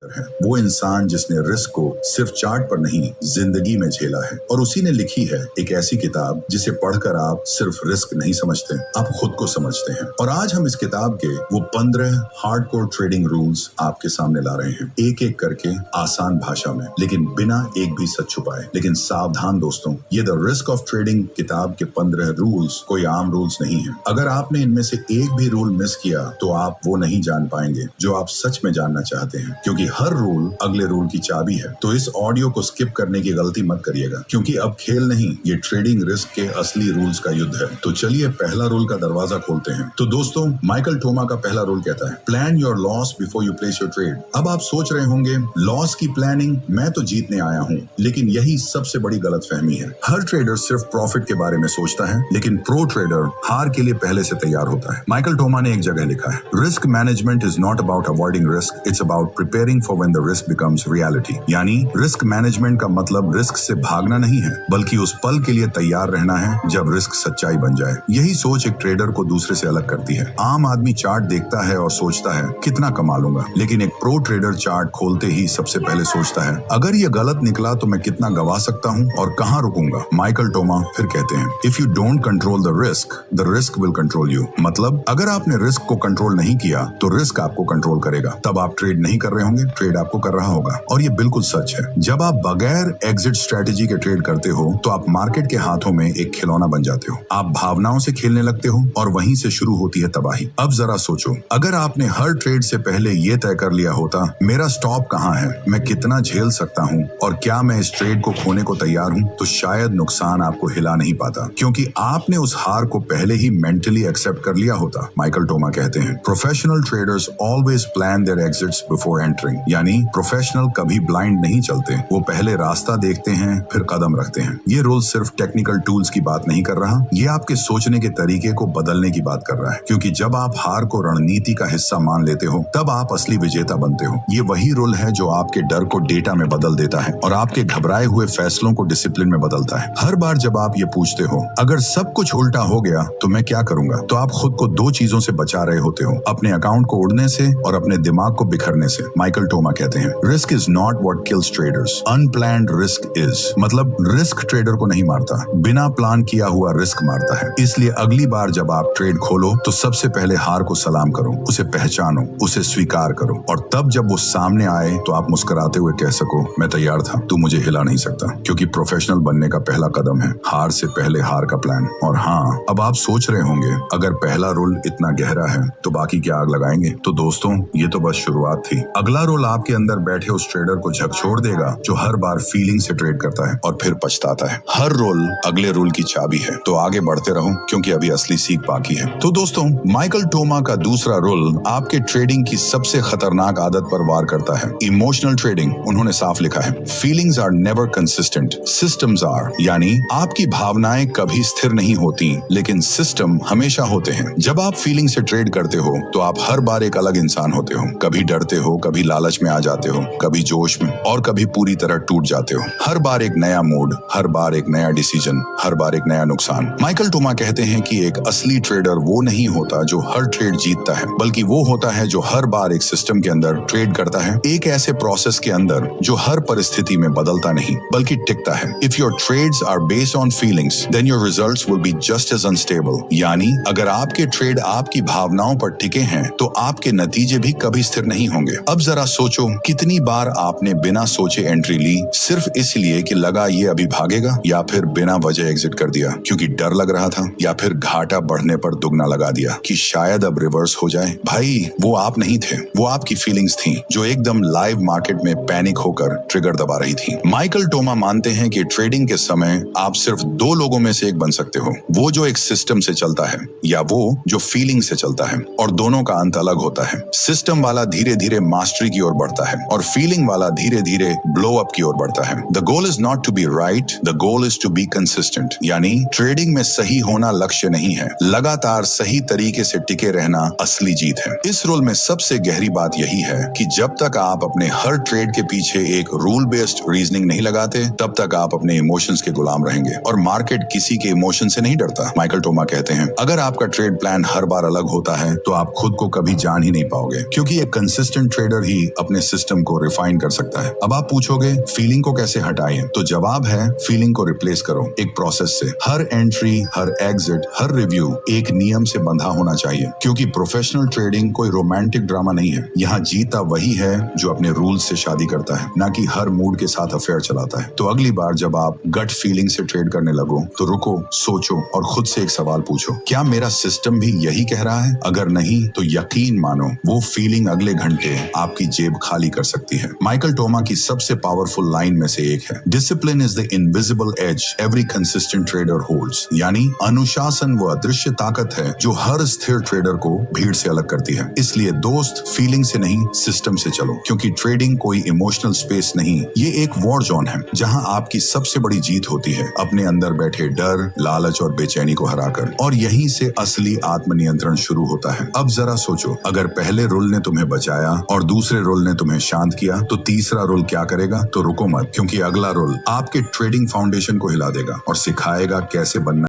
पर है, वो इंसान जिसने रिस्क को सिर्फ चार्ट पर नहीं जिंदगी में झेला है। और उसी ने लिखी है एक ऐसी किताब जिसे पढ़कर आप सिर्फ रिस्क नहीं समझते, आप खुद को समझते हैं। और आज हम इस किताब के वो 15 हार्डकोर ट्रेडिंग रूल्स आपके सामने ला रहे हैं, एक एक करके आसान भाषा में, लेकिन बिना एक भी सच छुपाए। लेकिन सावधान दोस्तों, ये द रिस्क ऑफ ट्रेडिंग किताब के 15 रूल्स कोई आम रूल्स नहीं है। अगर आपने इनमें से एक भी रूल मिस किया तो आप वो नहीं जान पाएंगे जो आप सच में जानना चाहते हैं, क्योंकि हर रूल अगले रूल की चाबी है। तो इस ऑडियो को स्किप करने की गलती मत करिएगा, क्योंकि अब खेल नहीं, ये ट्रेडिंग रिस्क के असली रूल्स का युद्ध है। तो चलिए पहला रूल का दरवाजा खोलते हैं। तो दोस्तों, माइकल टोमा का पहला रूल कहता है, plan your loss before you place your trade. अब आप सोच रहे होंगे, लॉस की प्लानिंग, मैं तो जीतने आया हूँ। लेकिन यही सबसे बड़ी गलतफहमी है। हर ट्रेडर सिर्फ प्रॉफिट के बारे में सोचता है, लेकिन प्रो ट्रेडर हार के लिए पहले से तैयार होता है। माइकल टोमा ने एक जगह लिखा है, risk management is not about avoiding risk, it's about preparing for when the risk becomes reality. यानी रिस्क मैनेजमेंट का मतलब रिस्क से भागना नहीं है, बल्कि उस पल के लिए तैयार रहना है जब रिस्क सच्चाई बन जाए। यही सोच एक ट्रेडर को दूसरे से अलग करती है। आम आदमी चार्ट देखता है और सोचता है कितना कमा लूंगा, लेकिन एक प्रो ट्रेडर चार्ट खोलते ही सबसे पहले सोचता है, अगर ये गलत निकला तो मैं कितना गवा सकता हूँ और कहाँ रुकूंगा। माइकल टोमा फिर कहते हैं, if you don't control the risk will control you. मतलब अगर आपने रिस्क को कंट्रोल नहीं किया तो रिस्क आपको कंट्रोल करेगा। तब आप ट्रेड नहीं कर रहे होंगे, ट्रेड आपको कर रहा होगा। और ये बिल्कुल सच है। जब आप बगैर एग्जिट स्ट्रेटेजी के ट्रेड करते हो तो आप मार्केट के हाथों में एक खिलौना बन जाते हो। आप भावनाओं से खेलने लगते हो और वहीं से शुरू होती है तबाही। अब जरा सोचो, अगर आपने हर ट्रेड से पहले ये तय कर लिया होता, मेरा स्टॉप कहाँ है, मैं कितना झेल सकता हूँ और क्या मैं इस ट्रेड को खोने को तैयार हूँ, तो शायद नुकसान आपको हिला नहीं पाता, क्योंकि आपने उस हार को पहले ही मेंटली एक्सेप्ट कर लिया होता। माइकल टोमा कहते हैं, professional traders always plan their exits before entering. यानी प्रोफेशनल कभी ब्लाइंड नहीं चलते, वो पहले रास्ता देखते हैं फिर कदम रखते हैं। ये रूल सिर्फ टेक्निकल टूल्स की बात नहीं कर रहा, ये आपके सोचने के तरीके को बदलने की बात कर रहा है, क्योंकि जब आप हार को रणनीति का हिस्सा मान लेते हो तब आप असली विजेता बनते हो। ये वही रूल है जो आपके डर को डेटा में बदल देता है और आपके घबराए हुए फैसलों को डिसिप्लिन में बदलता है। हर बार जब आप ये पूछते हो, अगर सब कुछ उल्टा हो गया तो मैं क्या करूंगा, तो आप खुद को दो चीजों से बचा रहे होते हो, अपने अकाउंट को उड़ने से और अपने दिमाग को बिखरने से। माइकल टोमा कहते हैं, risk is not what kills traders, unplanned risk is. मतलब रिस्क ट्रेडर को नहीं मारता, बिना प्लान किया हुआ रिस्क मारता है। इसलिए अगली बार जब आप ट्रेड खोलो तो सबसे पहले हार को सलाम करो, उसे पहचानो, उसे स्वीकार करो, और तब जब वो सामने आए तो आप मुस्कुराते हुए कह सको, मैं तैयार था, तू मुझे हिला नहीं सकता। क्योंकि प्रोफेशनल बनने का पहला कदम है हार से पहले हार का प्लान। और हाँ, अब आप सोच रहे होंगे, अगर पहला रूल इतना गहरा है तो बाकी क्या आग लगाएंगे। तो दोस्तों, ये तो बस शुरुआत थी। अगला रूल आपके अंदर बैठे उस ट्रेडर को झकझोर देगा जो हर बार फीलिंग से ट्रेड करता है और फिर पछताता है। हर रूल अगले रूल की चाबी है। तो आगे बढ़ते रहो, क्योंकि अभी असली सीख बाकी है। तो दोस्तों, माइकल टोमा का दूसरा रूल आपके ट्रेडिंग की सबसे खतरनाक आदत पर वार करता है, इमोशनल ट्रेडिंग। उन्होंने साफ लिखा है, feelings are never consistent, systems are. यानी आपकी भावनाएं कभी स्थिर नहीं होती, लेकिन सिस्टम हमेशा होते हैं। जब आप फीलिंग से ट्रेड करते हो तो आप हर बार एक अलग इंसान होते हो। कभी डरते हो, कभी लालच में आ जाते हो, कभी जोश में, और कभी पूरी तरह टूट जाते हो। हर बार एक नया मूड, हर बार एक नया डिसीजन, हर बार एक नया नुकसान। माइकल टोमा कहते हैं कि एक असली ट्रेडर वो नहीं होता जो हर ट्रेड जीतता है, बल्कि वो होता है जो हर बार एक सिस्टम के अंदर ट्रेड करता है, एक ऐसे प्रोसेस के अंदर जो हर परिस्थिति में बदलता नहीं बल्कि टिकता है। If your trades are based on feelings, then your results will be just as unstable. यानी अगर आपके ट्रेड आपकी भावनाओं पर टिके हैं तो आपके नतीजे भी कभी स्थिर नहीं होंगे। अब जरा सोचो, कितनी बार आपने बिना सोचे एंट्री ली सिर्फ इसलिए कि लगा ये अभी भागेगा, या फिर बिना वजह एग्जिट कर दिया क्योंकि डर लग रहा था, या फिर घाटा बढ़ने पर दुगना लगा दिया कि शायद अब रिवर्स हो जाए। भाई, वो आप नहीं थे, वो आपकी फीलिंग्स थी जो एकदम लाइव मार्केट में पैनिक होकर ट्रिगर दबा रही थी। माइकल टोमा मानते हैं कि ट्रेडिंग के समय आप सिर्फ दो लोगों में से एक बन सकते हो, वो जो एक सिस्टम से चलता है या वो जो फीलिंग से चलता है, और दोनों का अंत अलग होता है। सिस्टम वाला धीरे धीरे मास्टरी की ओर बढ़ता है और फीलिंग वाला धीरे धीरे ब्लो अप की ओर बढ़ता है। The goal is not to be right, the goal is to be consistent. यानी ट्रेडिंग में सही होना लक्ष्य नहीं है, लगातार सही तरीके से टिके रहना असली जीत है। इस रोल में सबसे गहरी बात यही है कि जब तक आप अपने हर ट्रेड के पीछे एक रूल बेस्ड रीजनिंग नहीं लगाते, तब तक आप अपने इमोशंस के गुलाम रहेंगे, और मार्केट किसी के इमोशन से नहीं डरता। माइकल टोमा कहते हैं, अगर आपका ट्रेड प्लान हर बार अलग होता है तो आप खुद को कभी जान ही नहीं पाओगे, क्योंकि एक कंसिस्टेंट ट्रेडर ही अपने सिस्टम को रिफाइन कर सकता है। अब आप पूछोगे फीलिंग को कैसे हटाएं, तो जवाब है फीलिंग को रिप्लेस करो एक प्रोसेस से। हर एंट्री, हर एग्जिट, हर रिव्यू एक नियम से बंधा होना चाहिए, क्योंकि प्रोफेशनल ट्रेडिंग कोई रोमांटिक ड्रामा नहीं है। यहाँ जीता वही है जो अपने रूल्स से शादी करता है, ना कि हर मूड के साथ अफेयर चलाता है। तो अगली बार जब आप गट फीलिंग से ट्रेड करने लगो तो रुको, सोचो और खुद से एक सवाल पूछो, क्या मेरा सिस्टम भी यही कह रहा है? अगर नहीं तो यकीन मानो वो फीलिंग अगले घंटे आपकी जेब खाली कर सकती है। माइकल टोमा की सबसे पावरफुल लाइन में से एक है, discipline is the invisible edge every consistent trader holds. यानी अनुशासन वो अदृश्य ताकत है जो हर स्थिर ट्रेडर को भीड़ से अलग करती है। इसलिए दोस्त, फीलिंग से नहीं सिस्टम से चलो, क्योंकि ट्रेडिंग कोई इमोशनल स्पेस नहीं, ये एक वॉर जोन है जहां आपकी सबसे बड़ी जीत होती है अपने अंदर बैठे डर, लालच और बेचैनी को हराकर। और यहीं से असली आत्मनियंत्रण शुरू होता है। अब जरा सोचो, अगर पहले रूल ने तुम्हें बचाया और दूसरे रूल ने तुम्हें शांत किया, तो तीसरा रूल क्या करेगा? तो रुको मत, क्योंकि अगला रूल आपके ट्रेडिंग फाउंडेशन को हिला देगा और सिखाएगा कैसे बनना